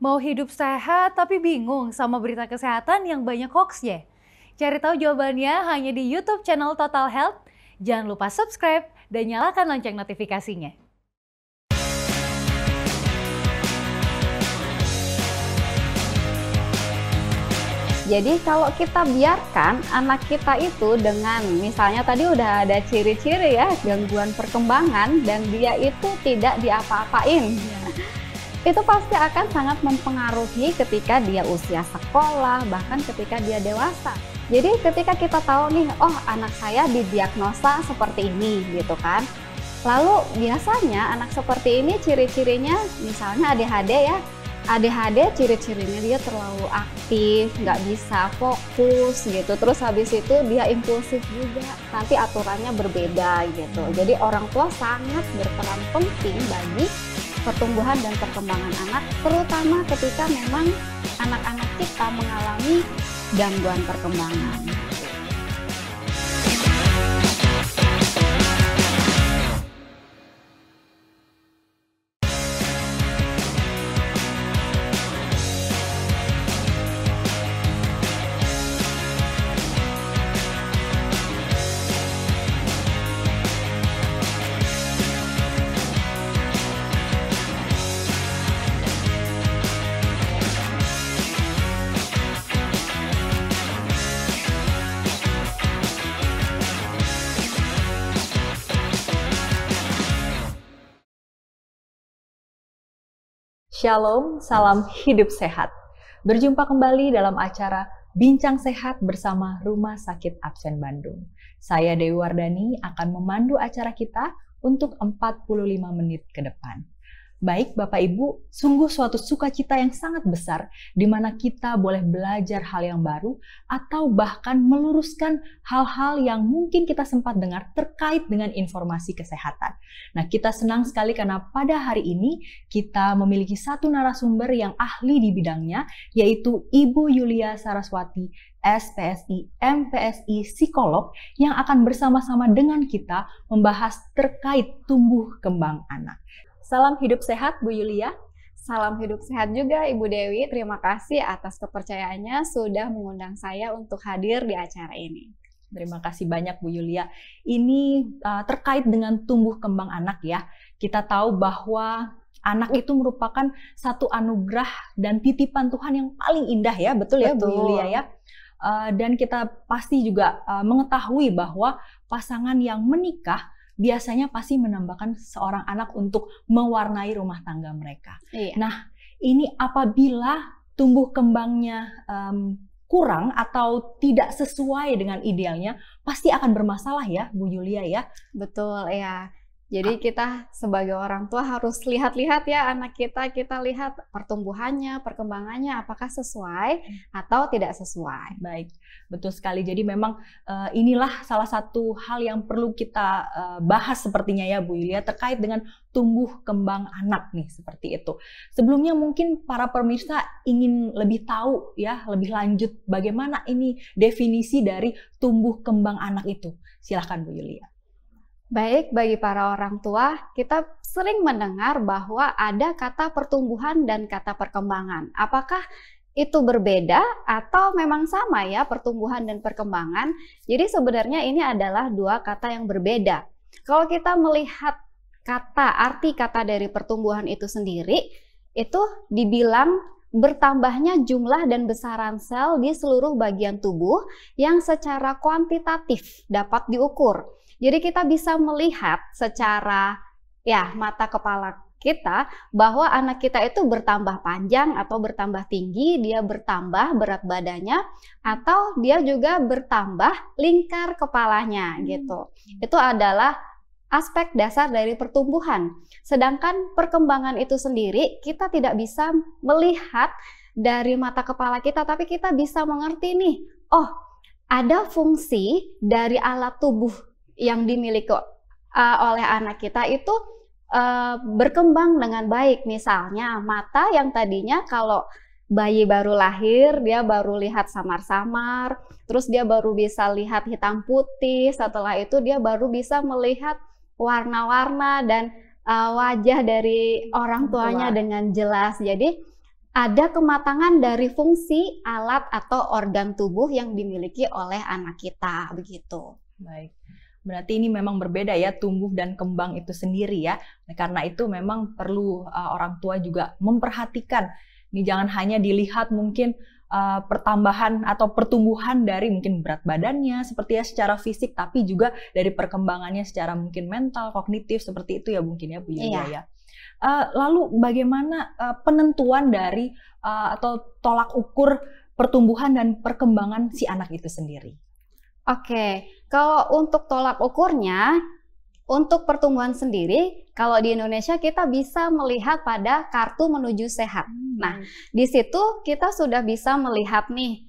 Mau hidup sehat tapi bingung sama berita kesehatan yang banyak hoax-nya? Cari tahu jawabannya hanya di YouTube channel Total Health. Jangan lupa subscribe dan nyalakan lonceng notifikasinya. Jadi kalau kita biarkan anak kita itu dengan misalnya tadi udah ada ciri-ciri ya gangguan perkembangan dan dia itu tidak diapa-apain, itu pasti akan sangat mempengaruhi ketika dia usia sekolah, bahkan ketika dia dewasa. Jadi ketika kita tahu nih, oh anak saya didiagnosa seperti ini gitu kan. Lalu biasanya anak seperti ini ciri-cirinya misalnya ADHD ya. ADHD ciri-cirinya dia terlalu aktif, nggak bisa fokus gitu. Terus habis itu dia impulsif juga, nanti aturannya berbeda gitu. Jadi orang tua sangat berperan penting bagi pertumbuhan dan perkembangan anak, terutama ketika memang anak-anak kita mengalami gangguan perkembangan. Shalom, salam hidup sehat. Berjumpa kembali dalam acara Bincang Sehat bersama Rumah Sakit Absen Bandung. Saya Dewi Wardani akan memandu acara kita untuk 45 menit ke depan. Baik Bapak Ibu, sungguh suatu sukacita yang sangat besar di mana kita boleh belajar hal yang baru atau bahkan meluruskan hal-hal yang mungkin kita sempat dengar terkait dengan informasi kesehatan. Nah, kita senang sekali karena pada hari ini kita memiliki satu narasumber yang ahli di bidangnya, yaitu Ibu Yulia Saraswati, SPSI, MPSI, psikolog yang akan bersama-sama dengan kita membahas terkait tumbuh kembang anak. Salam hidup sehat, Bu Yulia. Salam hidup sehat juga Ibu Dewi. Terima kasih atas kepercayaannya sudah mengundang saya untuk hadir di acara ini. Terima kasih banyak Bu Yulia. Ini terkait dengan tumbuh kembang anak ya. Kita tahu bahwa anak itu merupakan satu anugerah dan titipan Tuhan yang paling indah ya, betul ya Bu Yulia ya. Dan kita pasti juga mengetahui bahwa pasangan yang menikah biasanya pasti menambahkan seorang anak untuk mewarnai rumah tangga mereka. Iya. Nah, ini apabila tumbuh kembangnya kurang atau tidak sesuai dengan idealnya, pasti akan bermasalah ya, Bu Yulia ya. Betul ya. Jadi kita sebagai orang tua harus lihat-lihat ya anak kita lihat pertumbuhannya, perkembangannya apakah sesuai atau tidak sesuai. Baik, betul sekali. Jadi memang inilah salah satu hal yang perlu kita bahas sepertinya ya Bu Yulia terkait dengan tumbuh kembang anak nih seperti itu. Sebelumnya mungkin para pemirsa ingin lebih tahu ya lebih lanjut bagaimana ini definisi dari tumbuh kembang anak itu. Silahkan Bu Yulia. Baik, bagi para orang tua, kita sering mendengar bahwa ada kata pertumbuhan dan kata perkembangan. Apakah itu berbeda atau memang sama ya pertumbuhan dan perkembangan? Jadi sebenarnya ini adalah dua kata yang berbeda. Kalau kita melihat arti kata dari pertumbuhan itu sendiri, itu dibilang bertambahnya jumlah dan besaran sel di seluruh bagian tubuh yang secara kuantitatif dapat diukur. Jadi kita bisa melihat secara ya mata kepala kita bahwa anak kita itu bertambah panjang atau bertambah tinggi, dia bertambah berat badannya atau dia juga bertambah lingkar kepalanya gitu. Itu adalah aspek dasar dari pertumbuhan. Sedangkan perkembangan itu sendiri kita tidak bisa melihat dari mata kepala kita, tapi kita bisa mengerti nih, oh ada fungsi dari alat tubuh yang dimiliki oleh anak kita itu berkembang dengan baik. Misalnya mata yang tadinya kalau bayi baru lahir dia baru lihat samar-samar, terus dia baru bisa lihat hitam putih, setelah itu dia baru bisa melihat warna-warna dan wajah dari orang tuanya dengan jelas. Jadi ada kematangan dari fungsi alat atau organ tubuh yang dimiliki oleh anak kita, begitu. Baik. Berarti ini memang berbeda ya, tumbuh dan kembang itu sendiri ya. Nah, karena itu memang perlu orang tua juga memperhatikan. Ini jangan hanya dilihat mungkin pertambahan atau pertumbuhan dari mungkin berat badannya seperti ya secara fisik, tapi juga dari perkembangannya secara mungkin mental, kognitif seperti itu ya mungkin ya Bu Yulia ya. Lalu bagaimana penentuan dari atau tolak ukur pertumbuhan dan perkembangan si anak itu sendiri? Oke, kalau untuk tolak ukurnya, untuk pertumbuhan sendiri, kalau di Indonesia kita bisa melihat pada kartu menuju sehat. Nah, di situ kita sudah bisa melihat nih,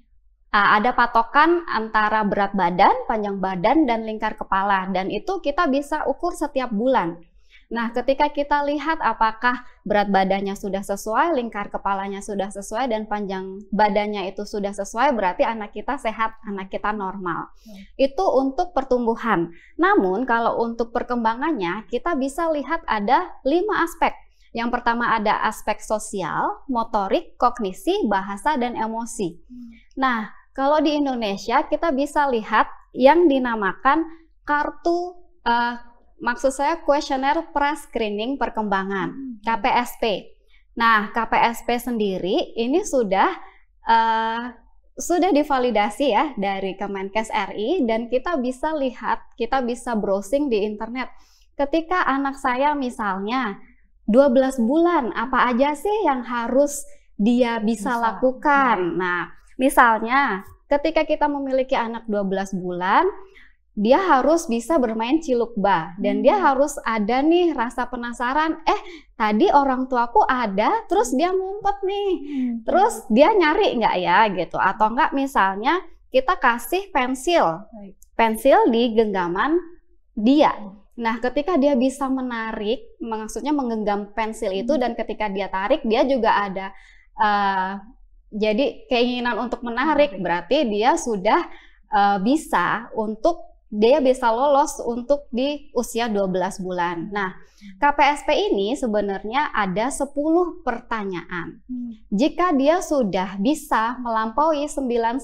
ada patokan antara berat badan, panjang badan, dan lingkar kepala. Dan itu kita bisa ukur setiap bulan. Nah, ketika kita lihat apakah berat badannya sudah sesuai, lingkar kepalanya sudah sesuai, dan panjang badannya itu sudah sesuai, berarti anak kita sehat, anak kita normal. Itu untuk pertumbuhan. Namun, kalau untuk perkembangannya, kita bisa lihat ada 5 aspek. Yang pertama ada aspek sosial, motorik, kognisi, bahasa, dan emosi. Nah, kalau di Indonesia kita bisa lihat yang dinamakan kartu maksud saya kuesioner pra-screening perkembangan, KPSP. Nah, KPSP sendiri ini sudah divalidasi ya dari Kemenkes RI, dan kita bisa lihat, kita bisa browsing di internet. Ketika anak saya misalnya 12 bulan, apa aja sih yang harus dia bisa lakukan? Nah, misalnya ketika kita memiliki anak 12 bulan, dia harus bisa bermain cilukba, dan dia harus ada nih rasa penasaran, tadi orang tuaku ada, terus dia ngumpet nih, terus dia nyari nggak ya gitu, atau enggak misalnya kita kasih pensil di genggaman dia. Nah, ketika dia bisa menarik, maksudnya menggenggam pensil itu, dan ketika dia tarik, dia juga ada jadi keinginan untuk menarik, berarti dia sudah dia bisa lolos untuk di usia 12 bulan. Nah, KPSP ini sebenarnya ada 10 pertanyaan. Jika dia sudah bisa melampaui 9-10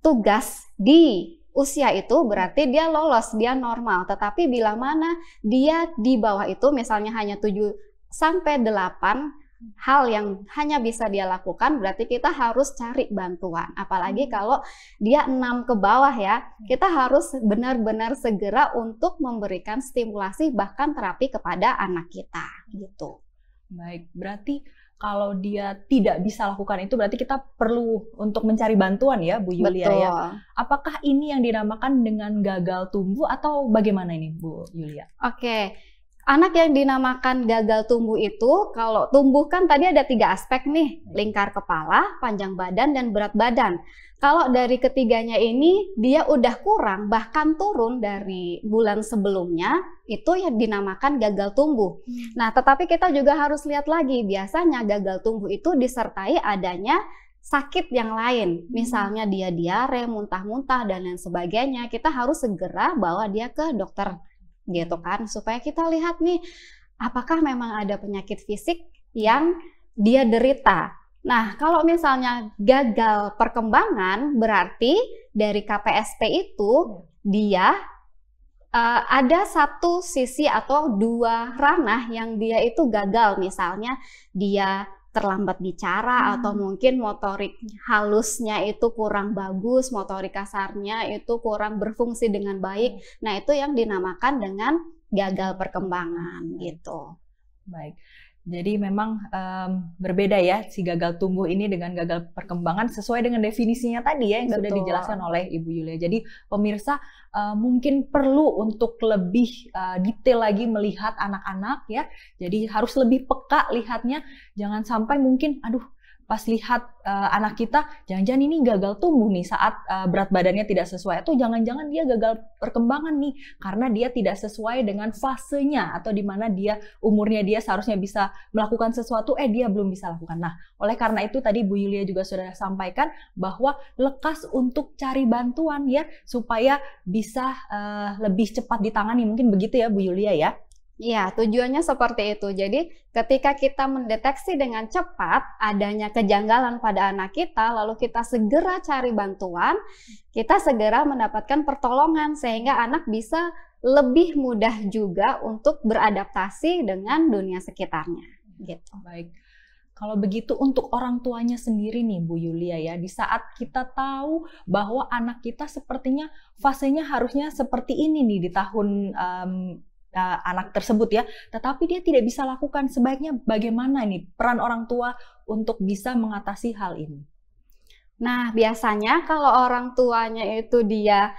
tugas di usia itu, berarti dia lolos, dia normal. Tetapi bila mana dia di bawah itu, misalnya hanya 7-8 hal yang hanya bisa dia lakukan, berarti kita harus cari bantuan. Apalagi kalau dia 6 ke bawah ya, kita harus benar-benar segera untuk memberikan stimulasi bahkan terapi kepada anak kita gitu. Baik, berarti kalau dia tidak bisa lakukan itu, berarti kita perlu untuk mencari bantuan ya Bu Yulia. Betul. Ya. Apakah ini yang dinamakan dengan gagal tumbuh atau bagaimana ini Bu Yulia? Oke. Anak yang dinamakan gagal tumbuh itu, kalau tumbuh kan tadi ada 3 aspek nih, lingkar kepala, panjang badan, dan berat badan. Kalau dari ketiganya ini dia udah kurang, bahkan turun dari bulan sebelumnya, itu yang dinamakan gagal tumbuh. Nah, tetapi kita juga harus lihat lagi, biasanya gagal tumbuh itu disertai adanya sakit yang lain. Misalnya dia diare, muntah-muntah, dan lain sebagainya. Kita harus segera bawa dia ke dokter gitu kan, supaya kita lihat nih apakah memang ada penyakit fisik yang dia derita. Nah, kalau misalnya gagal perkembangan, berarti dari KPSP itu dia ada satu sisi atau 2 ranah yang dia itu gagal. Misalnya dia terlambat bicara, atau mungkin motorik halusnya itu kurang bagus, motorik kasarnya itu kurang berfungsi dengan baik. Nah, itu yang dinamakan dengan gagal perkembangan gitu. Baik. Jadi memang berbeda ya si gagal tumbuh ini dengan gagal perkembangan sesuai dengan definisinya tadi ya yang sudah dijelaskan oleh Ibu Yulia. Jadi pemirsa mungkin perlu untuk lebih detail lagi melihat anak-anak ya. Jadi harus lebih peka lihatnya, jangan sampai mungkin pas lihat anak kita, jangan-jangan ini gagal tumbuh nih saat berat badannya tidak sesuai, atau jangan-jangan dia gagal perkembangan nih karena dia tidak sesuai dengan fasenya atau di mana dia umurnya dia seharusnya bisa melakukan sesuatu, dia belum bisa lakukan. Nah, oleh karena itu tadi Bu Yulia juga sudah sampaikan bahwa lekas untuk cari bantuan ya supaya bisa lebih cepat ditangani, mungkin begitu ya Bu Yulia ya. Iya, tujuannya seperti itu. Jadi, ketika kita mendeteksi dengan cepat adanya kejanggalan pada anak kita, lalu kita segera cari bantuan, kita segera mendapatkan pertolongan sehingga anak bisa lebih mudah juga untuk beradaptasi dengan dunia sekitarnya. Gitu. Baik. Kalau begitu untuk orang tuanya sendiri nih Bu Yulia ya, di saat kita tahu bahwa anak kita sepertinya fasenya harusnya seperti ini nih di tahun anak tersebut ya, tetapi dia tidak bisa lakukan, sebaiknya bagaimana nih peran orang tua untuk bisa mengatasi hal ini? Nah, biasanya kalau orang tuanya itu dia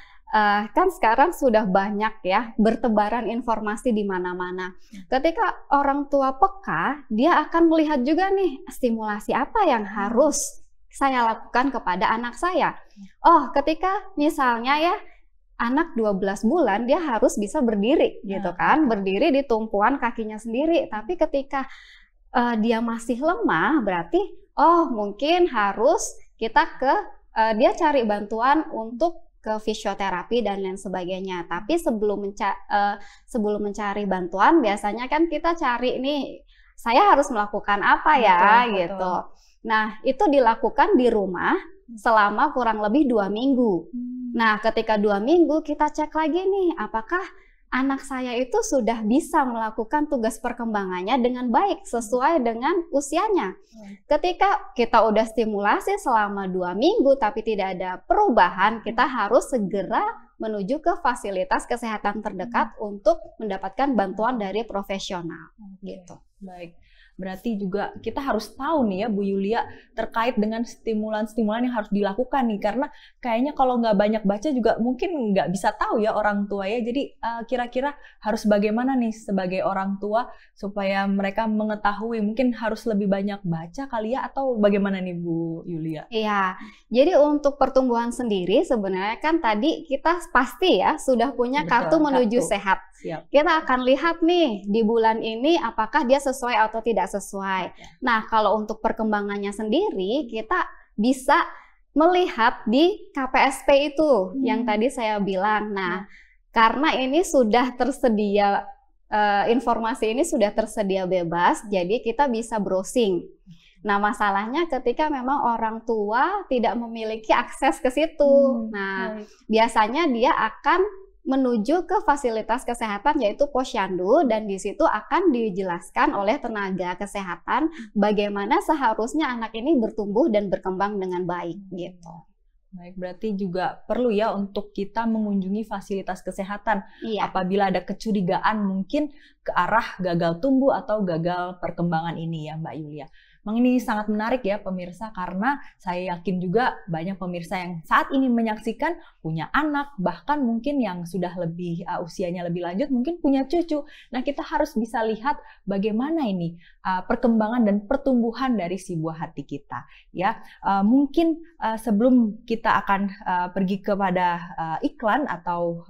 kan sekarang sudah banyak ya bertebaran informasi di mana-mana. Ketika orang tua peka, dia akan melihat juga nih stimulasi apa yang harus saya lakukan kepada anak saya. Oh, ketika misalnya ya anak 12 bulan dia harus bisa berdiri gitu kan, berdiri di tumpuan kakinya sendiri. Tapi ketika dia masih lemah, berarti oh mungkin harus kita dia cari bantuan untuk ke fisioterapi dan lain sebagainya. Tapi sebelum mencari bantuan, biasanya kan kita cari nih, saya harus melakukan apa ya, gitu. Nah, itu dilakukan di rumah selama kurang lebih 2 minggu. Nah, ketika 2 minggu kita cek lagi nih, apakah anak saya itu sudah bisa melakukan tugas perkembangannya dengan baik sesuai dengan usianya. Ketika kita udah stimulasi selama 2 minggu tapi tidak ada perubahan, kita harus segera menuju ke fasilitas kesehatan terdekat untuk mendapatkan bantuan dari profesional. Gitu. Baik. Berarti juga kita harus tahu nih ya Bu Yulia terkait dengan stimulan-stimulan yang harus dilakukan nih, karena kayaknya kalau nggak banyak baca juga mungkin nggak bisa tahu ya orang tua ya. Jadi kira-kira harus bagaimana nih sebagai orang tua supaya mereka mengetahui, mungkin harus lebih banyak baca kali ya, atau bagaimana nih Bu Yulia? Iya, jadi untuk pertumbuhan sendiri sebenarnya kan tadi kita pasti ya sudah punya kartu menuju sehat. Siap. Kita akan lihat nih di bulan ini apakah dia sesuai atau tidak sesuai. Nah, kalau untuk perkembangannya sendiri kita bisa melihat di KPSP itu yang tadi saya bilang. Nah, karena ini sudah tersedia informasi ini sudah tersedia bebas, jadi kita bisa browsing. Nah, masalahnya ketika memang orang tua tidak memiliki akses ke situ. Nah, biasanya dia akan menuju ke fasilitas kesehatan yaitu posyandu, dan di situ akan dijelaskan oleh tenaga kesehatan bagaimana seharusnya anak ini bertumbuh dan berkembang dengan baik gitu. Baik, berarti juga perlu ya untuk kita mengunjungi fasilitas kesehatan apabila ada kecurigaan mungkin ke arah gagal tumbuh atau gagal perkembangan ini ya Mbak Yulia. Memang ini sangat menarik ya pemirsa, karena saya yakin juga banyak pemirsa yang saat ini menyaksikan punya anak, bahkan mungkin yang sudah lebih usianya lebih lanjut mungkin punya cucu. Nah, kita harus bisa lihat bagaimana ini perkembangan dan pertumbuhan dari si buah hati kita ya. Mungkin sebelum kita akan pergi kepada iklan atau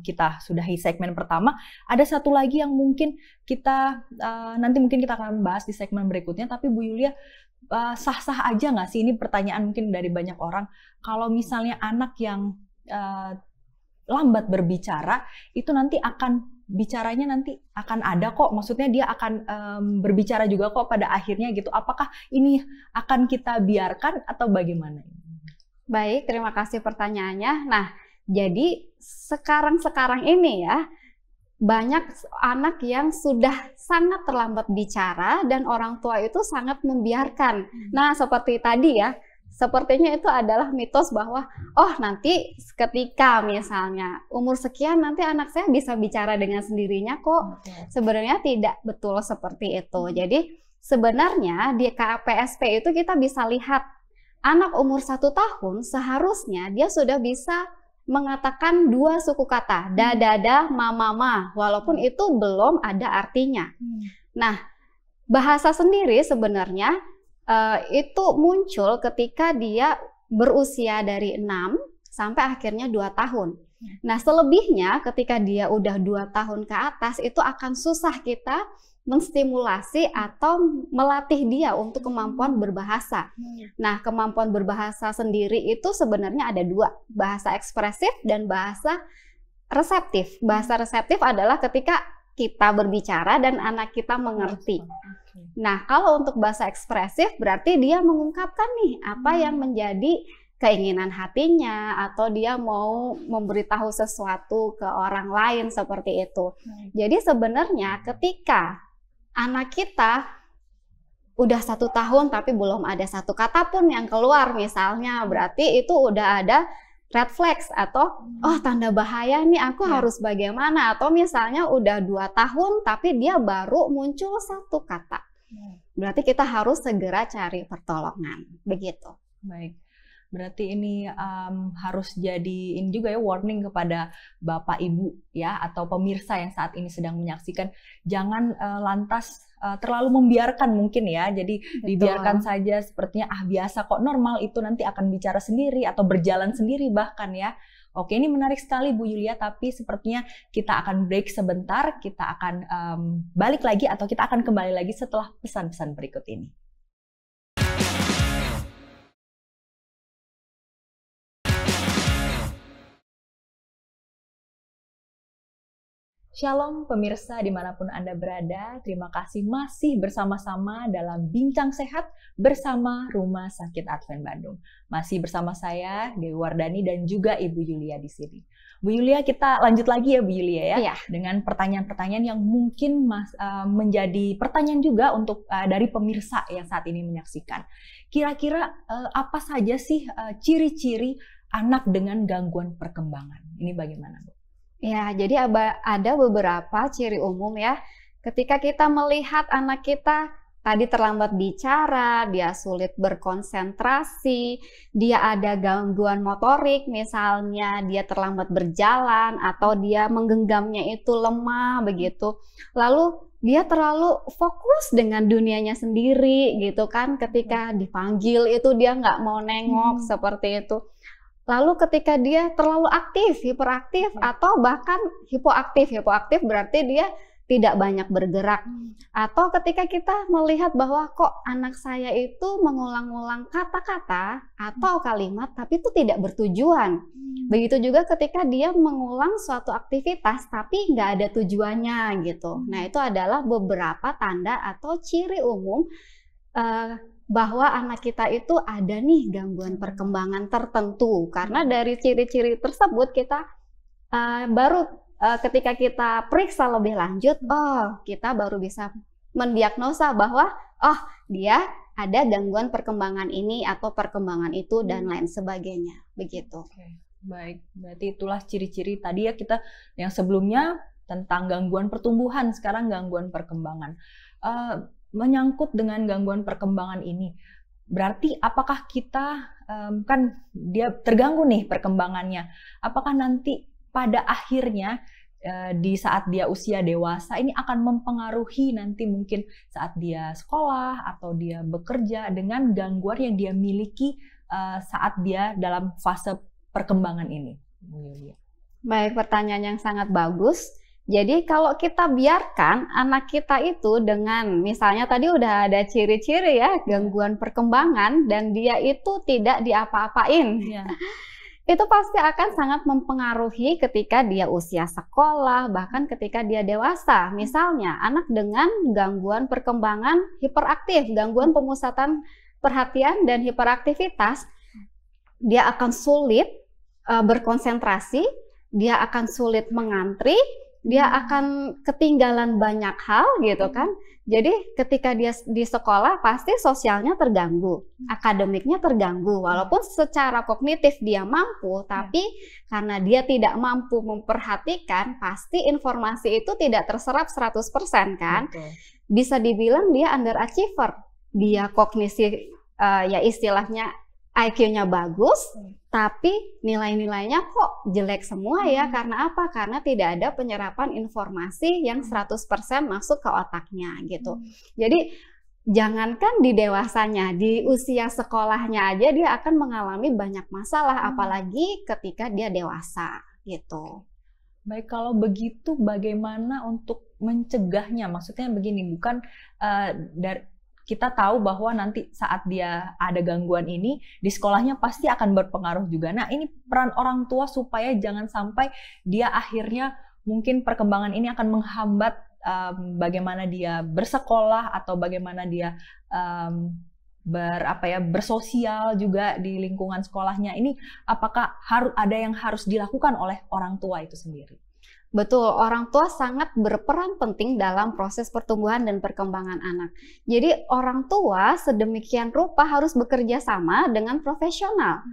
kita sudahi segmen pertama, ada satu lagi yang mungkin kita nanti mungkin kita akan bahas di segmen berikutnya. Tapi Bu Yulia, sah-sah aja nggak sih, ini pertanyaan mungkin dari banyak orang, kalau misalnya anak yang lambat berbicara itu nanti akan bicaranya nanti akan ada kok, maksudnya dia akan berbicara juga kok pada akhirnya gitu. Apakah ini akan kita biarkan atau bagaimana? Baik, terima kasih pertanyaannya. Nah, jadi sekarang ini ya banyak anak yang sudah sangat terlambat bicara dan orang tua itu sangat membiarkan. Nah, seperti tadi ya, sepertinya itu adalah mitos bahwa oh nanti ketika misalnya umur sekian nanti anak saya bisa bicara dengan sendirinya kok. Sebenarnya tidak betul seperti itu. Jadi sebenarnya di KPSP itu kita bisa lihat anak umur 1 tahun seharusnya dia sudah bisa mengatakan 2 suku kata, da, dada, ma, mama, walaupun itu belum ada artinya. Nah, bahasa sendiri sebenarnya itu muncul ketika dia berusia dari 6 sampai akhirnya 2 tahun. Nah, selebihnya ketika dia udah 2 tahun ke atas, itu akan susah kita menstimulasi atau melatih dia untuk kemampuan berbahasa. Nah, kemampuan berbahasa sendiri itu sebenarnya ada 2, bahasa ekspresif dan bahasa reseptif. Bahasa reseptif adalah ketika kita berbicara dan anak kita mengerti. Nah, kalau untuk bahasa ekspresif berarti dia mengungkapkan nih apa yang menjadi keinginan hatinya atau dia mau memberitahu sesuatu ke orang lain seperti itu. Jadi sebenarnya ketika anak kita udah 1 tahun tapi belum ada satu kata pun yang keluar misalnya, berarti itu udah ada red flags atau tanda bahaya nih, aku harus bagaimana. Atau misalnya udah 2 tahun tapi dia baru muncul 1 kata, berarti kita harus segera cari pertolongan, begitu. Baik. Berarti ini harus jadi ini juga ya, warning kepada Bapak Ibu ya, atau pemirsa yang saat ini sedang menyaksikan, jangan lantas terlalu membiarkan mungkin ya, jadi dibiarkan saja sepertinya biasa kok, normal, itu nanti akan bicara sendiri atau berjalan sendiri bahkan ya. Oke, ini menarik sekali Bu Yulia, tapi sepertinya kita akan break sebentar, kita akan balik lagi atau kita akan kembali lagi setelah pesan-pesan berikut ini. Shalom pemirsa dimanapun Anda berada, terima kasih masih bersama-sama dalam Bincang Sehat bersama Rumah Sakit Advent Bandung. Masih bersama saya, Dewi Wardani, dan juga Ibu Yulia di sini. Bu Yulia, kita lanjut lagi ya Bu Yulia ya, dengan pertanyaan-pertanyaan yang mungkin menjadi pertanyaan juga untuk dari pemirsa yang saat ini menyaksikan. Kira-kira apa saja sih ciri-ciri anak dengan gangguan perkembangan? Ini bagaimana Bu? Ya, jadi ada beberapa ciri umum ya. Ketika kita melihat anak kita tadi terlambat bicara, dia sulit berkonsentrasi, dia ada gangguan motorik, misalnya dia terlambat berjalan atau dia menggenggamnya itu lemah begitu. Lalu dia terlalu fokus dengan dunianya sendiri gitu kan, ketika dipanggil itu dia nggak mau nengok seperti itu. Lalu ketika dia terlalu aktif, hiperaktif, atau bahkan hipoaktif berarti dia tidak banyak bergerak. Atau ketika kita melihat bahwa kok anak saya itu mengulang-ulang kata-kata atau kalimat tapi itu tidak bertujuan. Begitu juga ketika dia mengulang suatu aktivitas tapi nggak ada tujuannya gitu. Nah, itu adalah beberapa tanda atau ciri umum bahwa anak kita itu ada nih gangguan perkembangan tertentu. Karena dari ciri-ciri tersebut kita baru ketika kita periksa lebih lanjut, kita baru bisa mendiagnosa bahwa dia ada gangguan perkembangan ini atau perkembangan itu dan lain sebagainya, begitu. Oke, baik, berarti itulah ciri-ciri tadi ya, kita yang sebelumnya tentang gangguan pertumbuhan, sekarang gangguan perkembangan. Menyangkut dengan gangguan perkembangan ini, berarti apakah kita kan dia terganggu nih perkembangannya, apakah nanti pada akhirnya di saat dia usia dewasa ini akan mempengaruhi nanti mungkin saat dia sekolah atau dia bekerja dengan gangguan yang dia miliki saat dia dalam fase perkembangan ini? Baik, pertanyaan yang sangat bagus. Jadi kalau kita biarkan anak kita itu dengan misalnya tadi udah ada ciri-ciri ya gangguan perkembangan dan dia itu tidak diapa-apain, itu pasti akan sangat mempengaruhi ketika dia usia sekolah, bahkan ketika dia dewasa. Misalnya anak dengan gangguan perkembangan hiperaktif, gangguan pemusatan perhatian dan hiperaktivitas, dia akan sulit berkonsentrasi, dia akan sulit mengantri, dia akan ketinggalan banyak hal gitu kan. Jadi ketika dia di sekolah pasti sosialnya terganggu, akademiknya terganggu. Walaupun secara kognitif dia mampu, tapi karena dia tidak mampu memperhatikan, pasti informasi itu tidak terserap 100% kan. Bisa dibilang dia underachiever. Dia kognisi ya istilahnya IQ-nya bagus, tapi nilai-nilainya kok jelek semua ya. Karena apa? Karena tidak ada penyerapan informasi yang 100% masuk ke otaknya gitu. Jadi jangankan di dewasanya, di usia sekolahnya aja dia akan mengalami banyak masalah, apalagi ketika dia dewasa gitu. Baik, kalau begitu bagaimana untuk mencegahnya? Maksudnya begini, bukan kita tahu bahwa nanti saat dia ada gangguan ini, di sekolahnya pasti akan berpengaruh juga. Nah, ini peran orang tua supaya jangan sampai dia akhirnya mungkin perkembangan ini akan menghambat bagaimana dia bersekolah atau bagaimana dia bersosial juga di lingkungan sekolahnya. Ini apakah ada yang harus dilakukan oleh orang tua itu sendiri? Betul, orang tua sangat berperan penting dalam proses pertumbuhan dan perkembangan anak. Jadi orang tua sedemikian rupa harus bekerja sama dengan profesional.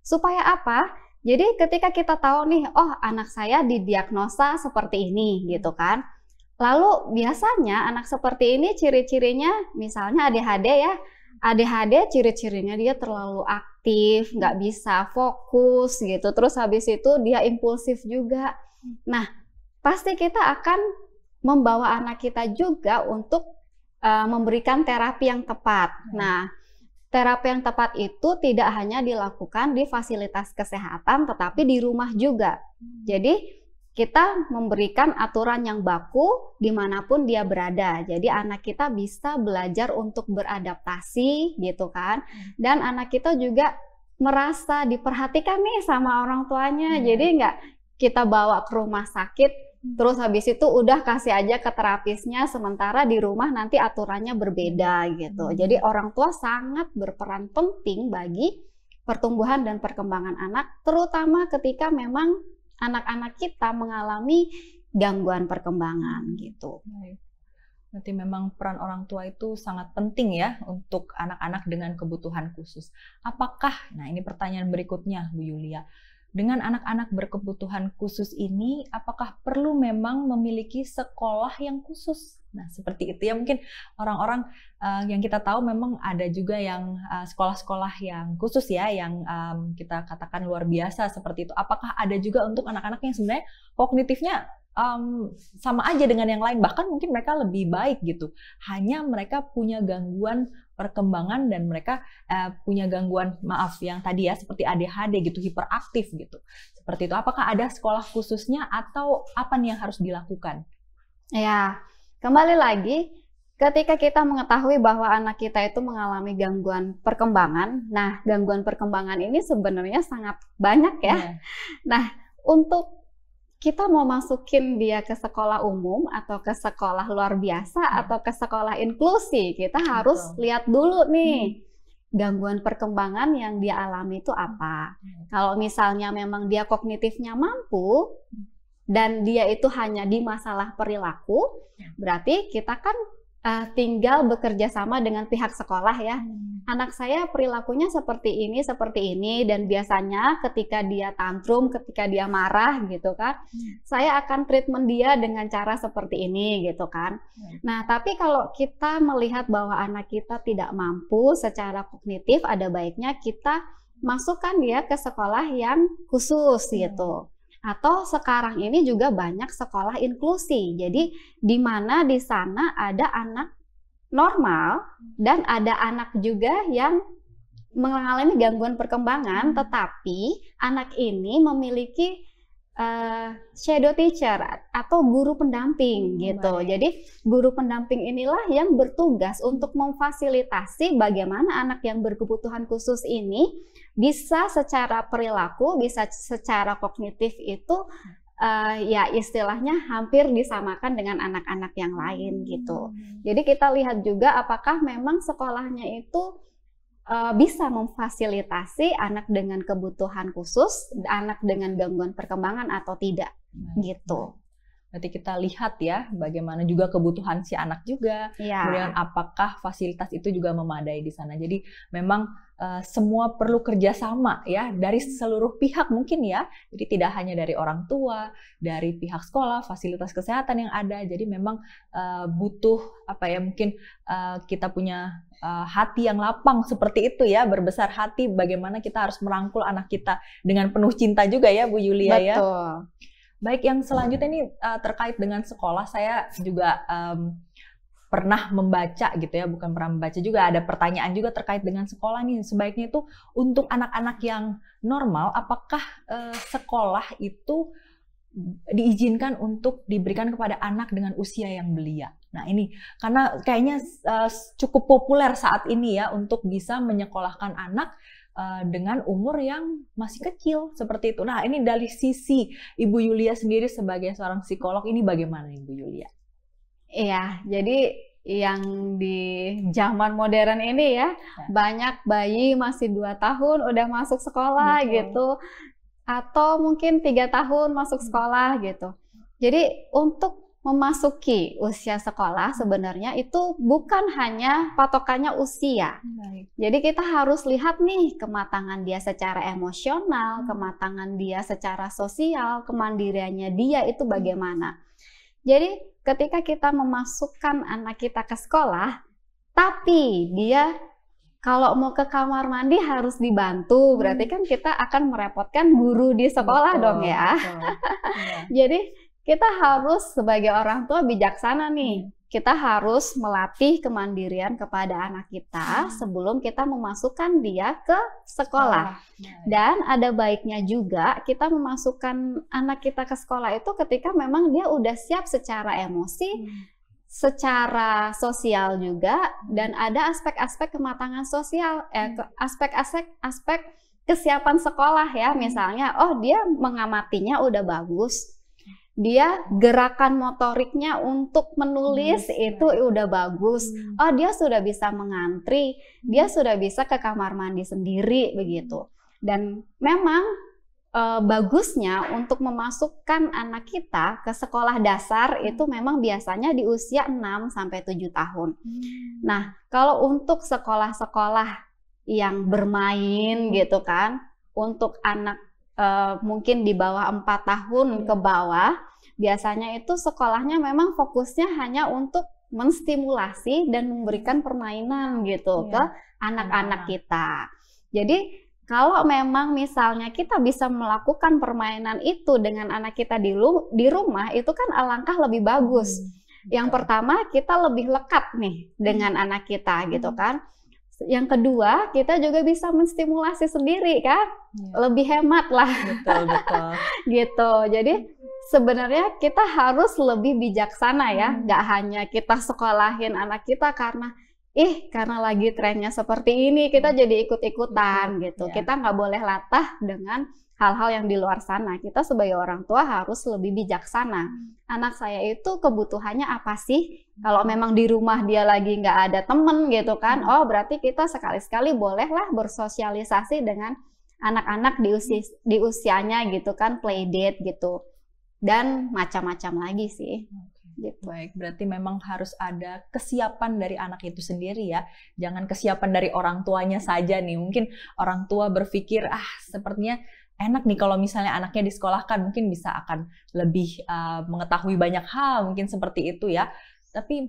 Supaya apa? Jadi ketika kita tahu nih, oh anak saya didiagnosa seperti ini gitu kan. Lalu biasanya anak seperti ini ciri-cirinya misalnya ADHD ya. ADHD ciri-cirinya dia terlalu aktif, nggak bisa fokus gitu. Terus habis itu dia impulsif juga. Nah, pasti kita akan membawa anak kita juga untuk memberikan terapi yang tepat. Nah, terapi yang tepat itu tidak hanya dilakukan di fasilitas kesehatan, tetapi di rumah juga. Jadi, kita memberikan aturan yang baku dimanapun dia berada. Jadi anak kita bisa belajar untuk beradaptasi gitu kan. Dan anak kita juga merasa diperhatikan nih sama orang tuanya. Jadi nggak kita bawa ke rumah sakit, terus habis itu udah kasih aja ke terapisnya, sementara di rumah nanti aturannya berbeda gitu. Jadi orang tua sangat berperan penting bagi pertumbuhan dan perkembangan anak, terutama ketika memang anak-anak kita mengalami gangguan perkembangan gitu. Berarti memang peran orang tua itu sangat penting ya untuk anak-anak dengan kebutuhan khusus. Apakah, nah ini pertanyaan berikutnya Bu Yulia, dengan anak-anak berkebutuhan khusus ini, apakah perlu memang memiliki sekolah yang khusus? Nah, seperti itu ya, mungkin orang-orang yang kita tahu memang ada juga yang sekolah-sekolah yang khusus ya, yang kita katakan luar biasa seperti itu. Apakah ada juga untuk anak-anak yang sebenarnya kognitifnya sama aja dengan yang lain, bahkan mungkin mereka lebih baik gitu. Hanya mereka punya gangguan perkembangan dan mereka punya gangguan, maaf yang tadi ya, seperti ADHD gitu, hiperaktif gitu. Seperti itu. Apakah ada sekolah khususnya atau apa nih yang harus dilakukan? Ya, kembali lagi ketika kita mengetahui bahwa anak kita itu mengalami gangguan perkembangan. Nah, gangguan perkembangan ini sebenarnya sangat banyak ya. Nah, untuk kita mau masukin dia ke sekolah umum atau ke sekolah luar biasa atau ke sekolah inklusi, kita harus lihat dulu nih gangguan perkembangan yang dia alami itu apa. Kalau misalnya memang dia kognitifnya mampu dan dia itu hanya di masalah perilaku, berarti kita kan tinggal bekerja sama dengan pihak sekolah ya. Anak saya perilakunya seperti ini, dan biasanya ketika dia tantrum, ketika dia marah gitu kan, saya akan treatment dia dengan cara seperti ini gitu kan. Nah, tapi kalau kita melihat bahwa anak kita tidak mampu secara kognitif, ada baiknya kita masukkan dia ke sekolah yang khusus gitu. Atau sekarang ini juga banyak sekolah inklusi. Jadi di mana di sana ada anak normal dan ada anak juga yang mengalami gangguan perkembangan, tetapi anak ini memiliki shadow teacher atau guru pendamping gitu. Jadi guru pendamping inilah yang bertugas untuk memfasilitasi bagaimana anak yang berkebutuhan khusus ini bisa secara perilaku, bisa secara kognitif itu ya istilahnya hampir disamakan dengan anak-anak yang lain gitu. Jadi kita lihat juga apakah memang sekolahnya itu bisa memfasilitasi anak dengan kebutuhan khusus, anak dengan gangguan perkembangan atau tidak gitu. Berarti kita lihat ya bagaimana juga kebutuhan si anak juga, kemudian apakah fasilitas itu juga memadai di sana. Jadi memang semua perlu kerjasama ya dari seluruh pihak mungkin ya. Jadi tidak hanya dari orang tua, dari pihak sekolah, fasilitas kesehatan yang ada. Jadi memang butuh apa ya, mungkin kita punya hati yang lapang seperti itu ya, berbesar hati bagaimana kita harus merangkul anak kita dengan penuh cinta juga ya Bu Yulia. Betul. Ya. Baik, yang selanjutnya ini terkait dengan sekolah, saya juga pernah membaca gitu ya, bukan pernah membaca juga, ada pertanyaan juga terkait dengan sekolah nih. Sebaiknya itu untuk anak-anak yang normal, apakah sekolah itu diizinkan untuk diberikan kepada anak dengan usia yang belia? Nah ini, karena kayaknya cukup populer saat ini ya untuk bisa menyekolahkan anak dengan umur yang masih kecil seperti itu. Nah ini dari sisi Ibu Yulia sendiri sebagai seorang psikolog ini bagaimana Ibu Yulia? Iya, jadi yang di zaman modern ini ya, banyak bayi masih 2 tahun udah masuk sekolah Betul. gitu, atau mungkin 3 tahun masuk sekolah gitu. Jadi untuk memasuki usia sekolah sebenarnya itu bukan hanya patokannya usia. Baik. Jadi kita harus lihat nih kematangan dia secara emosional, kematangan dia secara sosial, kemandiriannya dia itu bagaimana. Jadi ketika kita memasukkan anak kita ke sekolah, tapi dia kalau mau ke kamar mandi harus dibantu, berarti kan kita akan merepotkan guru di sekolah Betul, dong ya. betul. Iya. Jadi kita harus sebagai orang tua bijaksana nih. Kita harus melatih kemandirian kepada anak kita sebelum kita memasukkan dia ke sekolah. Dan ada baiknya juga kita memasukkan anak kita ke sekolah itu ketika memang dia udah siap secara emosi, secara sosial juga, dan ada aspek-aspek kematangan sosial, aspek-aspek kesiapan sekolah ya. Misalnya, oh dia mengamatinya udah bagus, dia gerakan motoriknya untuk menulis itu udah bagus, oh dia sudah bisa mengantri, dia sudah bisa ke kamar mandi sendiri begitu. Dan memang bagusnya untuk memasukkan anak kita ke sekolah dasar itu memang biasanya di usia 6-7 tahun. Nah, kalau untuk sekolah-sekolah yang bermain gitu kan, untuk anak mungkin di bawah 4 tahun ke bawah, biasanya itu sekolahnya memang fokusnya hanya untuk menstimulasi dan memberikan permainan gitu ke anak-anak kita. Jadi kalau memang misalnya kita bisa melakukan permainan itu dengan anak kita di rumah, itu kan alangkah lebih bagus. Yang pertama, kita lebih lekat nih dengan anak kita gitu kan. Yang kedua, kita juga bisa menstimulasi sendiri kan, lebih hemat lah. Betul, betul. Gitu. Jadi sebenarnya kita harus lebih bijaksana ya, nggak hanya kita sekolahin anak kita karena lagi trennya seperti ini, kita jadi ikut-ikutan gitu. Kita nggak boleh latah dengan hal-hal yang di luar sana. Kita sebagai orang tua harus lebih bijaksana. Anak saya itu kebutuhannya apa sih? Kalau memang di rumah dia lagi nggak ada temen gitu kan, oh berarti kita sekali-sekali bolehlah bersosialisasi dengan anak-anak di usianya gitu kan, play date gitu. Dan macam-macam lagi sih. Gitu. Baik, berarti memang harus ada kesiapan dari anak itu sendiri ya. Jangan kesiapan dari orang tuanya saja nih. Mungkin orang tua berpikir, sepertinya enak nih kalau misalnya anaknya disekolahkan, mungkin bisa akan lebih mengetahui banyak hal, mungkin seperti itu ya. Tapi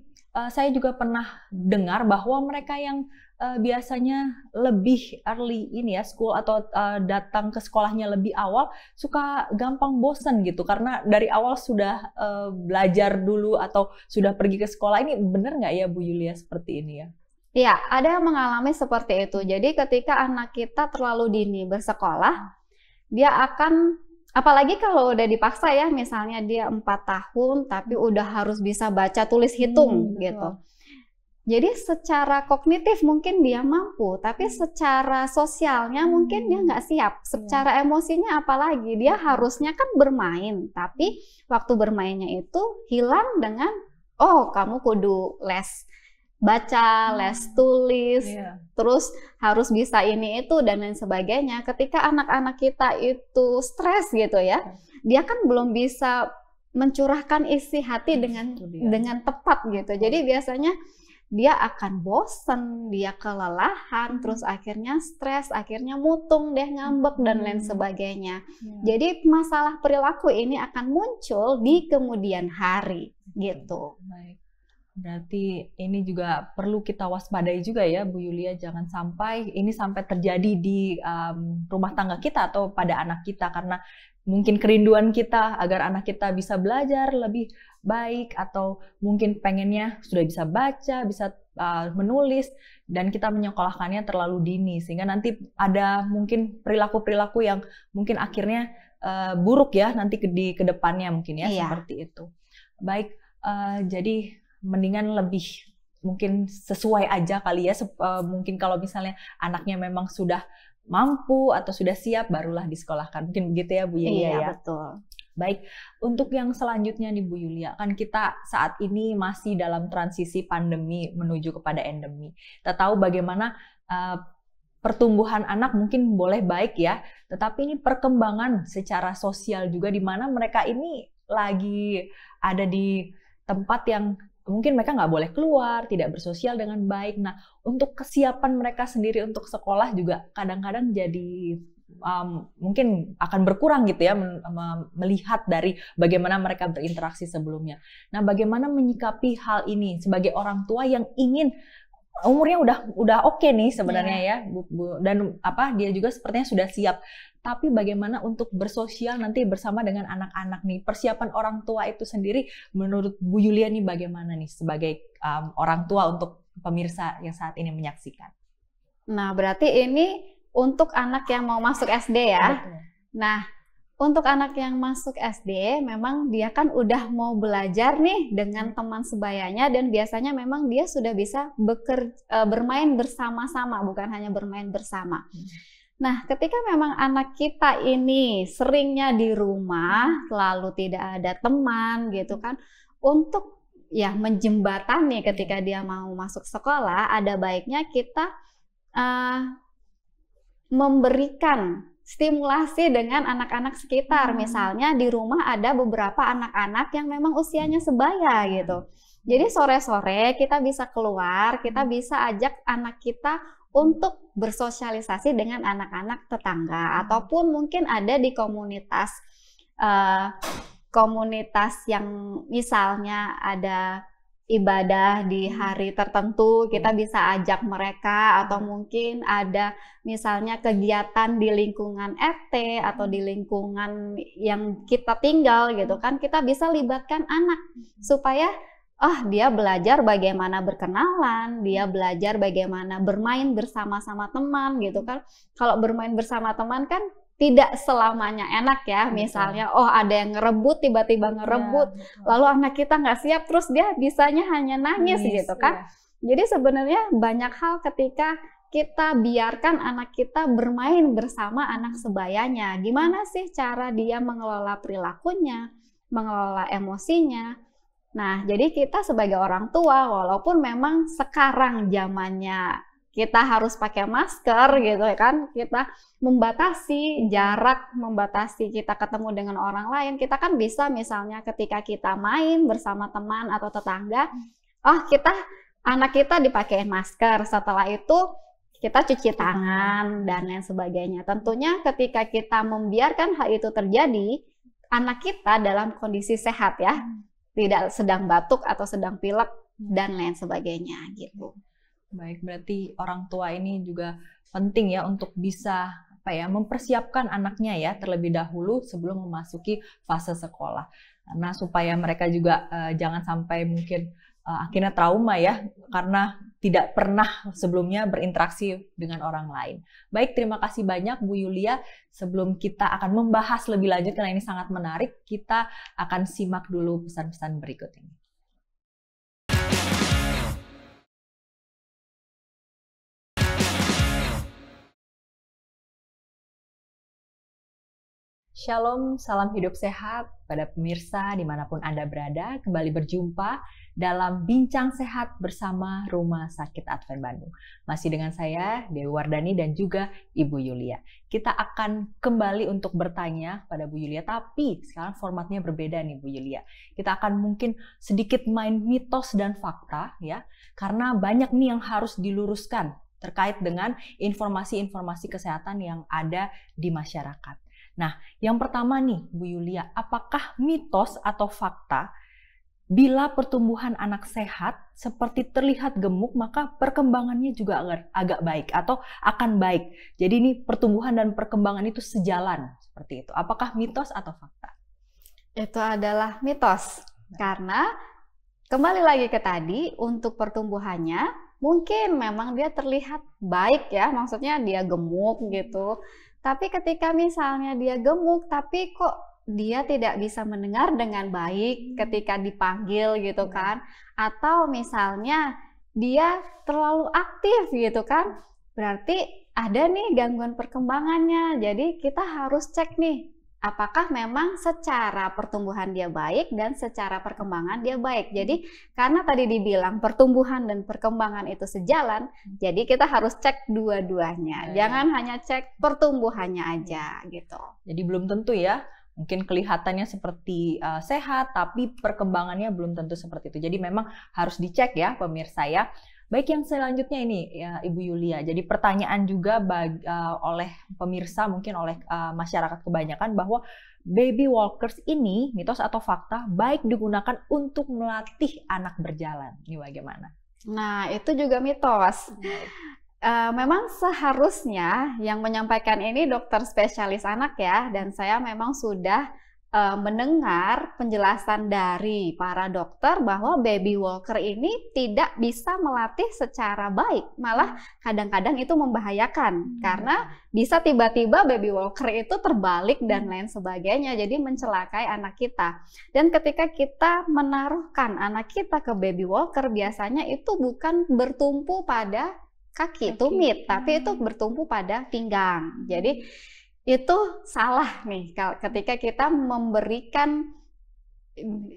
saya juga pernah dengar bahwa mereka yang biasanya lebih early ini ya school atau datang ke sekolahnya lebih awal suka gampang bosan gitu karena dari awal sudah belajar dulu atau sudah pergi ke sekolah. Ini benar nggak ya Bu Yulia seperti ini ya? Iya, ada yang mengalami seperti itu. Jadi ketika anak kita terlalu dini bersekolah, dia akan, apalagi kalau udah dipaksa ya, misalnya dia 4 tahun tapi udah harus bisa baca tulis hitung gitu. Jadi secara kognitif mungkin dia mampu, tapi secara sosialnya mungkin dia nggak siap. Secara emosinya apalagi, dia harusnya kan bermain, tapi waktu bermainnya itu hilang dengan, oh kamu kudu les baca, les tulis, terus harus bisa ini itu dan lain sebagainya. Ketika anak-anak kita itu stres gitu ya, dia kan belum bisa mencurahkan isi hati dengan tepat gitu. Jadi biasanya dia akan bosen, dia kelelahan, terus akhirnya stres, akhirnya mutung, dia ngambek dan lain sebagainya. Jadi masalah perilaku ini akan muncul di kemudian hari gitu. Baik. Berarti ini juga perlu kita waspadai juga ya Bu Yulia, jangan sampai ini terjadi di rumah tangga kita atau pada anak kita, karena mungkin kerinduan kita agar anak kita bisa belajar lebih baik atau mungkin pengennya sudah bisa baca, bisa menulis, dan kita menyekolahkannya terlalu dini sehingga nanti ada mungkin perilaku-perilaku yang mungkin akhirnya buruk ya nanti di kedepannya mungkin ya. Seperti itu. Baik, jadi mendingan lebih mungkin sesuai aja kali ya, mungkin kalau misalnya anaknya memang sudah mampu atau sudah siap barulah disekolahkan. Mungkin begitu ya Bu Yulia Iya, ya. betul. Baik, untuk yang selanjutnya nih Bu Yulia, kan kita saat ini masih dalam transisi pandemi menuju kepada endemi. Kita tahu bagaimana pertumbuhan anak mungkin boleh baik ya, tetapi ini perkembangan secara sosial juga di mana mereka ini lagi ada di tempat yang mungkin mereka nggak boleh keluar, tidak bersosial dengan baik. Nah, untuk kesiapan mereka sendiri untuk sekolah juga kadang-kadang jadi mungkin akan berkurang gitu ya, melihat dari bagaimana mereka berinteraksi sebelumnya. Nah, bagaimana menyikapi hal ini sebagai orang tua yang ingin umurnya udah oke nih sebenarnya ya, Bu, dan dia juga sepertinya sudah siap. Tapi bagaimana untuk bersosial nanti bersama dengan anak-anak nih, persiapan orang tua itu sendiri menurut Bu Yulia nih bagaimana nih sebagai orang tua untuk pemirsa yang saat ini menyaksikan? Nah, berarti ini untuk anak yang mau masuk SD ya. Betul. Nah, untuk anak yang masuk SD memang dia kan udah mau belajar nih dengan teman sebayanya, dan biasanya memang dia sudah bisa bermain bersama-sama, bukan hanya bermain bersama. Nah, ketika memang anak kita ini seringnya di rumah, lalu tidak ada teman gitu kan, untuk ya menjembatani ketika dia mau masuk sekolah, ada baiknya kita memberikan stimulasi dengan anak-anak sekitar. Misalnya di rumah ada beberapa anak-anak yang memang usianya sebaya gitu. Jadi sore-sore kita bisa keluar, kita bisa ajak anak kita untuk bersosialisasi dengan anak-anak tetangga, ataupun mungkin ada di komunitas yang misalnya ada ibadah di hari tertentu, kita bisa ajak mereka, atau mungkin ada misalnya kegiatan di lingkungan RT atau di lingkungan yang kita tinggal gitu kan, kita bisa libatkan anak supaya dia belajar bagaimana berkenalan, dia belajar bagaimana bermain bersama-sama teman gitu kan. Kalau bermain bersama teman kan tidak selamanya enak ya, misalnya ada yang ngerebut, tiba-tiba ngerebut, lalu anak kita nggak siap, terus dia bisanya hanya nangis gitu kan. Jadi sebenarnya banyak hal ketika kita biarkan anak kita bermain bersama anak sebayanya. Gimana sih cara dia mengelola perilakunya, mengelola emosinya. Nah, jadi kita sebagai orang tua, walaupun memang sekarang zamannya kita harus pakai masker gitu kan, kita membatasi jarak, membatasi kita ketemu dengan orang lain, kita kan bisa misalnya ketika kita main bersama teman atau tetangga, anak kita dipakein masker, setelah itu kita cuci tangan dan lain sebagainya. Tentunya ketika kita membiarkan hal itu terjadi, anak kita dalam kondisi sehat ya, tidak sedang batuk atau sedang pilek dan lain sebagainya gitu. Baik, berarti orang tua ini juga penting ya untuk bisa mempersiapkan anaknya ya terlebih dahulu sebelum memasuki fase sekolah. Karena supaya mereka juga jangan sampai mungkin akhirnya trauma ya karena tidak pernah sebelumnya berinteraksi dengan orang lain. Baik, terima kasih banyak Bu Yulia. Sebelum kita akan membahas lebih lanjut karena ini sangat menarik, kita akan simak dulu pesan-pesan berikut ini. Shalom, salam hidup sehat pada pemirsa dimanapun Anda berada. Kembali berjumpa dalam Bincang Sehat bersama Rumah Sakit Advent Bandung. Masih dengan saya, Dewi Wardani dan juga Ibu Yulia. Kita akan kembali untuk bertanya pada Bu Yulia, tapi sekarang formatnya berbeda nih Bu Yulia. Kita akan mungkin sedikit main mitos dan fakta ya, karena banyak nih yang harus diluruskan terkait dengan informasi-informasi kesehatan yang ada di masyarakat. Nah, yang pertama nih Bu Yulia, apakah mitos atau fakta bila pertumbuhan anak sehat seperti terlihat gemuk maka perkembangannya juga agak baik atau akan baik? Jadi ini pertumbuhan dan perkembangan itu sejalan seperti itu. Apakah mitos atau fakta? Itu adalah mitos. Karena kembali lagi ke tadi, untuk pertumbuhannya mungkin memang dia terlihat baik ya, maksudnya dia gemuk gitu. Tapi ketika misalnya dia gemuk, tapi kok dia tidak bisa mendengar dengan baik ketika dipanggil gitu kan. Atau misalnya dia terlalu aktif gitu kan. Berarti ada nih gangguan perkembangannya. Jadi kita harus cek nih, apakah memang secara pertumbuhan dia baik dan secara perkembangan dia baik. Jadi karena tadi dibilang pertumbuhan dan perkembangan itu sejalan, jadi kita harus cek dua-duanya. Jangan hanya cek pertumbuhannya aja gitu. Jadi belum tentu ya, mungkin kelihatannya seperti sehat, tapi perkembangannya belum tentu seperti itu. Jadi memang harus dicek ya pemirsa ya. Baik, yang selanjutnya ini ya, Ibu Yulia. Jadi pertanyaan juga oleh pemirsa, mungkin oleh masyarakat kebanyakan, bahwa baby walkers ini mitos atau fakta baik digunakan untuk melatih anak berjalan. Ini bagaimana? Nah, itu juga mitos. Memang seharusnya yang menyampaikan ini dokter spesialis anak ya, dan saya memang sudah mendengar penjelasan dari para dokter bahwa baby walker ini tidak bisa melatih secara baik, malah kadang-kadang itu membahayakan karena bisa tiba-tiba baby walker itu terbalik dan lain sebagainya, jadi mencelakai anak kita. Dan ketika kita menaruhkan anak kita ke baby walker, biasanya itu bukan bertumpu pada kaki, tumit, tapi itu bertumpu pada pinggang. Jadi itu salah nih ketika kita memberikan.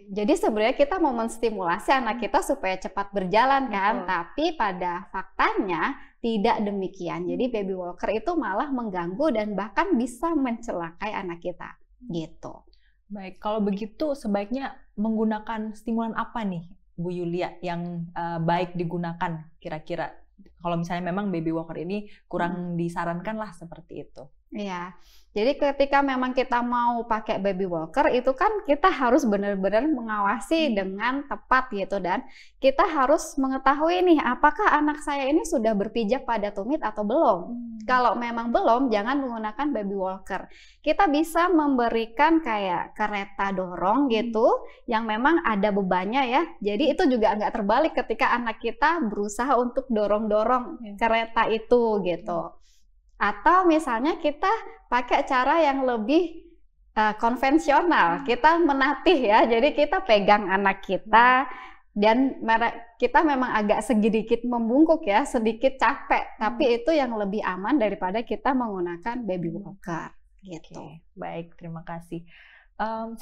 Jadi sebenarnya kita mau menstimulasi anak kita supaya cepat berjalan kan, tapi pada faktanya tidak demikian. Jadi baby walker itu malah mengganggu dan bahkan bisa mencelakai anak kita gitu. Baik, kalau begitu sebaiknya menggunakan stimulan apa nih Bu Yulia yang baik digunakan kira-kira? Kalau misalnya memang baby walker ini kurang disarankan lah seperti itu. Iya, jadi ketika memang kita mau pakai baby walker itu kan kita harus benar-benar mengawasi dengan tepat gitu, dan kita harus mengetahui nih apakah anak saya ini sudah berpijak pada tumit atau belum. Kalau memang belum, jangan menggunakan baby walker. Kita bisa memberikan kayak kereta dorong gitu yang memang ada bebannya ya. Jadi itu juga nggak terbalik ketika anak kita berusaha untuk dorong-dorong kereta itu gitu. Atau misalnya kita pakai cara yang lebih konvensional, kita menatih ya, jadi kita pegang anak kita dan kita memang agak sedikit membungkuk ya, sedikit capek, tapi itu yang lebih aman daripada kita menggunakan baby walker gitu. Baik, terima kasih.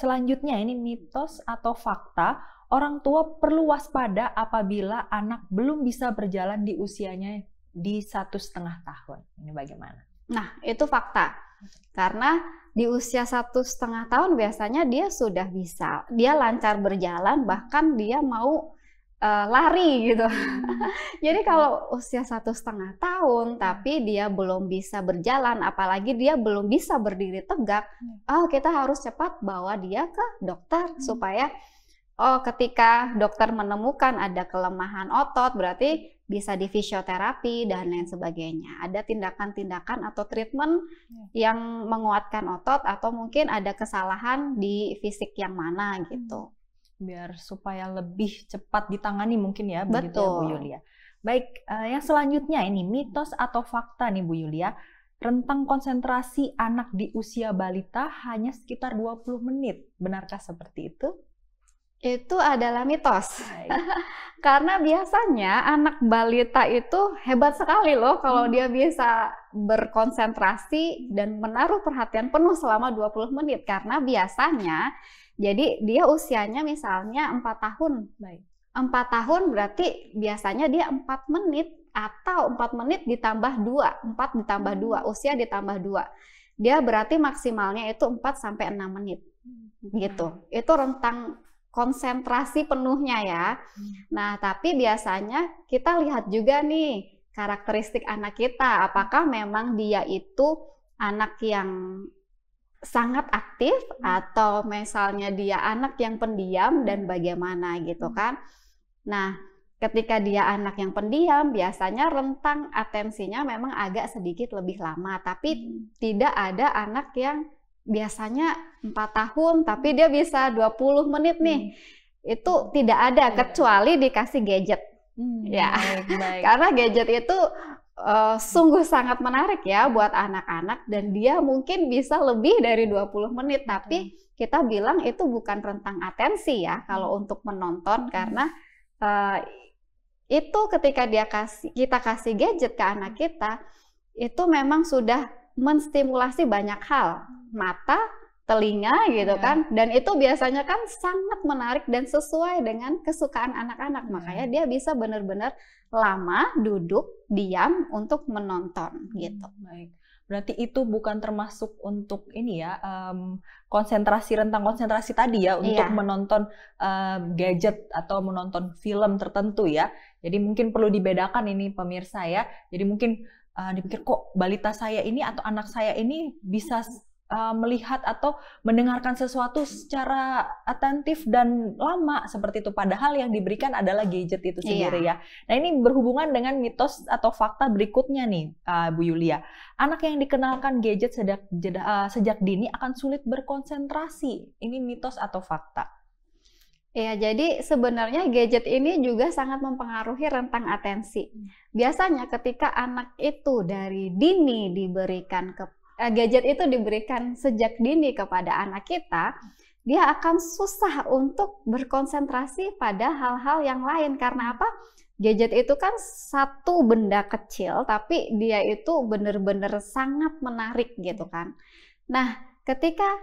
Selanjutnya ini mitos atau fakta, orang tua perlu waspada apabila anak belum bisa berjalan di usianya di 1,5 tahun. Ini bagaimana? Nah, itu fakta. Karena di usia 1,5 tahun biasanya dia sudah bisa, dia lancar berjalan, bahkan dia mau lari gitu. Jadi kalau usia 1,5 tahun tapi dia belum bisa berjalan, apalagi dia belum bisa berdiri tegak, kita harus cepat bawa dia ke dokter supaya ketika dokter menemukan ada kelemahan otot, berarti bisa di fisioterapi dan lain sebagainya. Ada tindakan-tindakan atau treatment yang menguatkan otot, atau mungkin ada kesalahan di fisik yang mana gitu. Biar supaya lebih cepat ditangani mungkin ya, begitu ya Bu Yulia. Baik, yang selanjutnya ini mitos atau fakta nih Bu Yulia, rentang konsentrasi anak di usia balita hanya sekitar 20 menit. Benarkah seperti itu? Itu adalah mitos. Karena biasanya anak balita itu hebat sekali loh kalau dia bisa berkonsentrasi dan menaruh perhatian penuh selama 20 menit. Karena biasanya, jadi dia usianya misalnya 4 tahun. 4 tahun berarti biasanya dia 4 menit atau 4 menit ditambah 2. 4 ditambah 2, usia ditambah 2. Dia berarti maksimalnya itu 4-6 menit. Gitu. Itu rentang konsentrasi penuhnya ya. Nah, tapi biasanya kita lihat juga nih karakteristik anak kita. Apakah memang dia itu anak yang sangat aktif atau misalnya dia anak yang pendiam dan bagaimana gitu kan. Nah, ketika dia anak yang pendiam, biasanya rentang atensinya memang agak sedikit lebih lama. Tapi tidak ada anak yang biasanya 4 tahun tapi dia bisa 20 menit nih. Itu tidak ada kecuali dikasih gadget. Ya. Baik. Karena gadget itu sungguh sangat menarik ya buat anak-anak, dan dia mungkin bisa lebih dari 20 menit, tapi kita bilang itu bukan rentang atensi ya kalau untuk menonton, karena itu ketika kita kasih gadget ke anak kita, itu memang sudah menstimulasi banyak hal, mata, telinga gitu kan, dan itu biasanya kan sangat menarik dan sesuai dengan kesukaan anak-anak, makanya dia bisa benar-benar lama duduk diam untuk menonton gitu. Baik. Berarti itu bukan termasuk untuk ini ya, rentang konsentrasi tadi ya, untuk menonton gadget atau menonton film tertentu ya. Jadi mungkin perlu dibedakan ini pemirsa ya. Jadi mungkin dipikir kok balita saya ini atau anak saya ini bisa melihat atau mendengarkan sesuatu secara atentif dan lama seperti itu, padahal yang diberikan adalah gadget itu sendiri ya. Nah ini berhubungan dengan mitos atau fakta berikutnya nih Bu Yulia. Anak yang dikenalkan gadget sejak dini akan sulit berkonsentrasi. Ini mitos atau fakta? Ya, jadi sebenarnya gadget ini juga sangat mempengaruhi rentang atensi. Biasanya ketika anak itu dari dini diberikan gadget itu diberikan sejak dini kepada anak kita, dia akan susah untuk berkonsentrasi pada hal-hal yang lain. Karena apa? Gadget itu kan satu benda kecil, tapi dia itu benar-benar sangat menarik gitu kan. Nah, ketika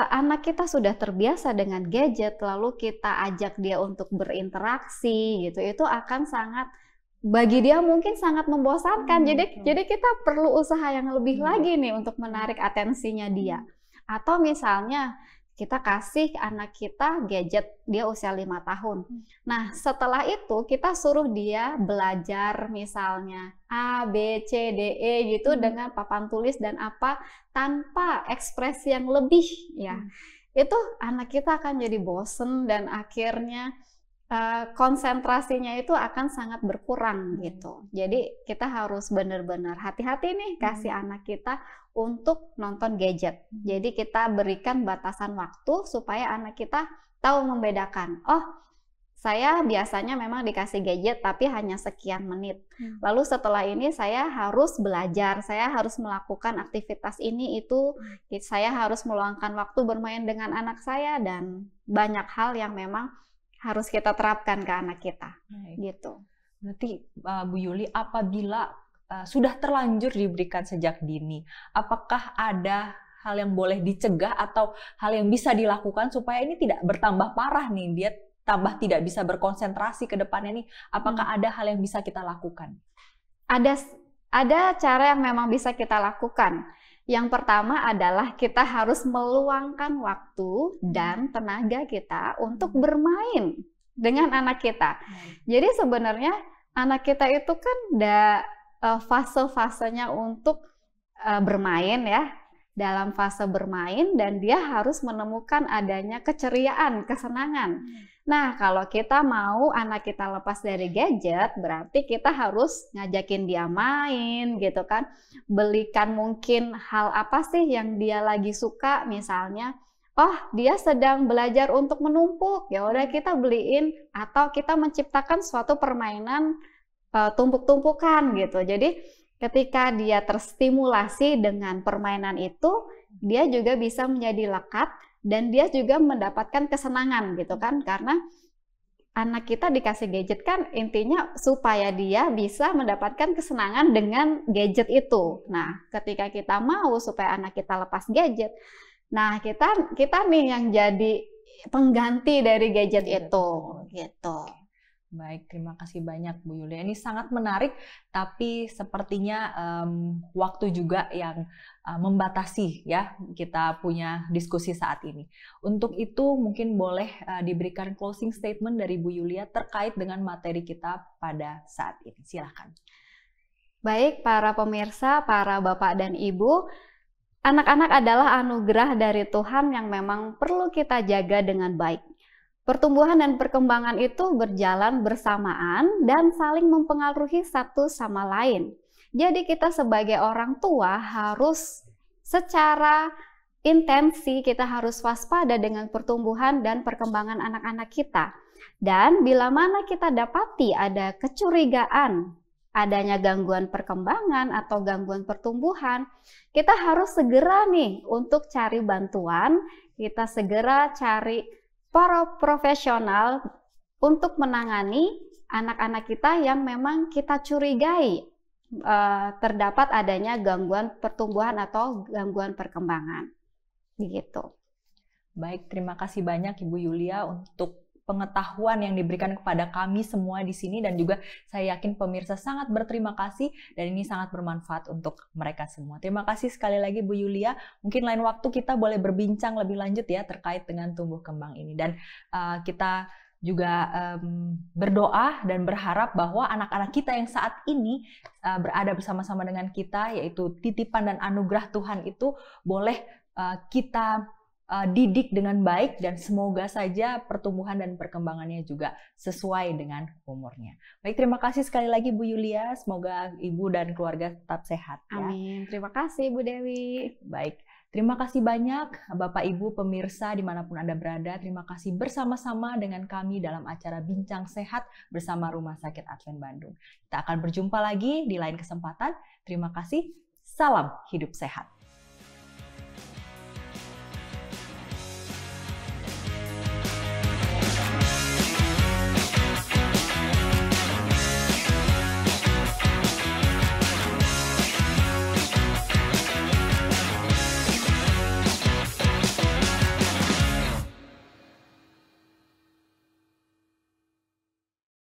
anak kita sudah terbiasa dengan gadget, lalu kita ajak dia untuk berinteraksi gitu, itu akan sangat, bagi dia mungkin sangat membosankan. Jadi kita perlu usaha yang lebih lagi nih untuk menarik atensinya dia. Atau misalnya kita kasih anak kita gadget, dia usia 5 tahun. Nah, setelah itu kita suruh dia belajar misalnya A, B, C, D, E gitu dengan papan tulis dan apa, tanpa ekspresi yang lebih ya. Itu anak kita akan jadi bosen dan akhirnya konsentrasinya itu akan sangat berkurang gitu. Jadi kita harus benar-benar hati-hati nih kasih anak kita untuk nonton gadget. Jadi kita berikan batasan waktu supaya anak kita tahu membedakan. Oh, saya biasanya memang dikasih gadget tapi hanya sekian menit. Lalu setelah ini saya harus belajar, saya harus melakukan aktivitas ini itu, saya harus meluangkan waktu bermain dengan anak saya, dan banyak hal yang memang harus kita terapkan ke anak kita. Gitu. Berarti Bu Yuli, apabila sudah terlanjur diberikan sejak dini, apakah ada hal yang boleh dicegah atau hal yang bisa dilakukan supaya ini tidak bertambah parah nih, dia tambah tidak bisa berkonsentrasi ke depannya nih? Apakah ada hal yang bisa kita lakukan? Ada cara yang memang bisa kita lakukan. Yang pertama adalah kita harus meluangkan waktu dan tenaga kita untuk bermain dengan anak kita. Jadi sebenarnya anak kita itu kan ada fase-fasenya untuk bermain ya. Dalam fase bermain, dan dia harus menemukan adanya keceriaan, kesenangan. Nah, kalau kita mau anak kita lepas dari gadget, berarti kita harus ngajakin dia main gitu kan. Belikan mungkin hal apa sih yang dia lagi suka, misalnya oh dia sedang belajar untuk menumpuk, ya udah kita beliin, atau kita menciptakan suatu permainan tumpuk-tumpukan gitu. Jadi ketika dia terstimulasi dengan permainan itu, dia juga bisa menjadi lekat dan dia juga mendapatkan kesenangan gitu kan. Karena anak kita dikasih gadget kan intinya supaya dia bisa mendapatkan kesenangan dengan gadget itu. Nah, ketika kita mau supaya anak kita lepas gadget, nah kita nih yang jadi pengganti dari gadget itu gitu. Baik, terima kasih banyak Bu Yulia. Ini sangat menarik, tapi sepertinya waktu juga yang membatasi ya kita punya diskusi saat ini. Untuk itu mungkin boleh diberikan closing statement dari Bu Yulia terkait dengan materi kita pada saat ini. Silakan. Baik, para pemirsa, para bapak dan ibu, anak-anak adalah anugerah dari Tuhan yang memang perlu kita jaga dengan baik. Pertumbuhan dan perkembangan itu berjalan bersamaan dan saling mempengaruhi satu sama lain. Jadi kita sebagai orang tua harus secara intensi, kita harus waspada dengan pertumbuhan dan perkembangan anak-anak kita. Dan bila mana kita dapati ada kecurigaan adanya gangguan perkembangan atau gangguan pertumbuhan, kita harus segera nih untuk cari bantuan, kita segera cari para profesional untuk menangani anak-anak kita yang memang kita curigai terdapat adanya gangguan pertumbuhan atau gangguan perkembangan. Begitu. Baik, terima kasih banyak Ibu Yulia untuk pengetahuan yang diberikan kepada kami semua di sini, dan juga saya yakin pemirsa sangat berterima kasih dan ini sangat bermanfaat untuk mereka semua. Terima kasih sekali lagi Bu Yulia. Mungkin lain waktu kita boleh berbincang lebih lanjut ya terkait dengan tumbuh kembang ini, dan kita juga berdoa dan berharap bahwa anak-anak kita yang saat ini berada bersama-sama dengan kita, yaitu titipan dan anugerah Tuhan itu boleh kita didik dengan baik, dan semoga saja pertumbuhan dan perkembangannya juga sesuai dengan umurnya. Baik, terima kasih sekali lagi Bu Yulia. Semoga Ibu dan keluarga tetap sehat. Ya. Amin. Terima kasih Bu Dewi. Baik, terima kasih banyak Bapak Ibu pemirsa dimanapun Anda berada. Terima kasih bersama-sama dengan kami dalam acara Bincang Sehat bersama Rumah Sakit Advent Bandung. Kita akan berjumpa lagi di lain kesempatan. Terima kasih. Salam hidup sehat.